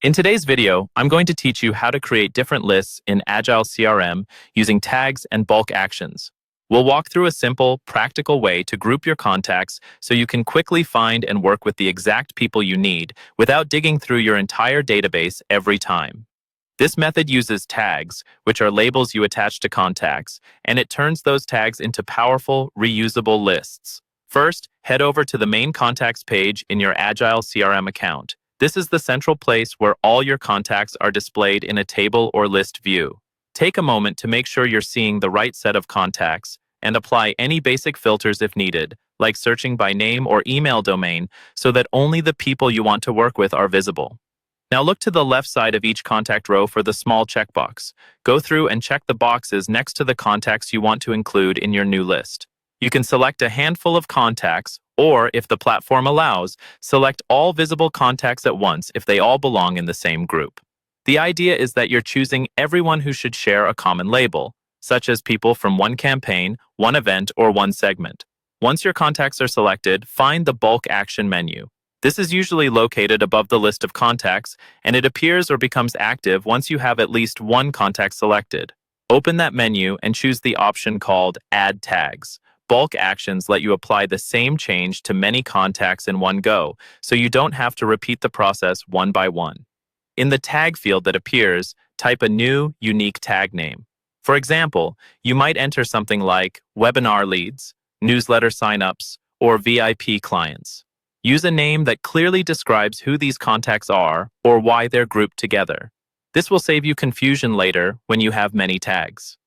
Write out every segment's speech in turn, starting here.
In today's video, I'm going to teach you how to create different lists in Agile CRM using tags and bulk actions. We'll walk through a simple, practical way to group your contacts so you can quickly find and work with the exact people you need without digging through your entire database every time. This method uses tags, which are labels you attach to contacts, and it turns those tags into powerful, reusable lists. First, head over to the main contacts page in your Agile CRM account. This is the central place where all your contacts are displayed in a table or list view. Take a moment to make sure you're seeing the right set of contacts and apply any basic filters if needed, like searching by name or email domain, so that only the people you want to work with are visible. Now look to the left side of each contact row for the small checkbox. Go through and check the boxes next to the contacts you want to include in your new list. You can select a handful of contacts, or if the platform allows, select all visible contacts at once if they all belong in the same group. The idea is that you're choosing everyone who should share a common label, such as people from one campaign, one event, or one segment. Once your contacts are selected, find the bulk action menu. This is usually located above the list of contacts, and it appears or becomes active once you have at least one contact selected. Open that menu and choose the option called Add Tags. Bulk actions let you apply the same change to many contacts in one go, so you don't have to repeat the process one by one. In the tag field that appears, type a new, unique tag name. For example, you might enter something like webinar leads, newsletter signups, or VIP clients. Use a name that clearly describes who these contacts are or why they're grouped together. This will save you confusion later when you have many tags.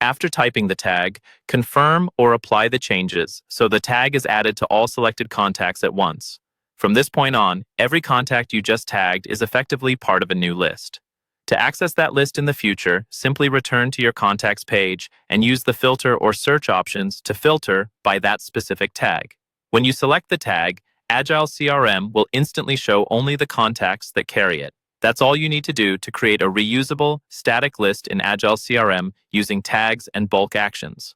After typing the tag, confirm or apply the changes so the tag is added to all selected contacts at once. From this point on, every contact you just tagged is effectively part of a new list. To access that list in the future, simply return to your contacts page and use the filter or search options to filter by that specific tag. When you select the tag, Agile CRM will instantly show only the contacts that carry it. That's all you need to do to create a reusable, static list in Agile CRM using tags and bulk actions.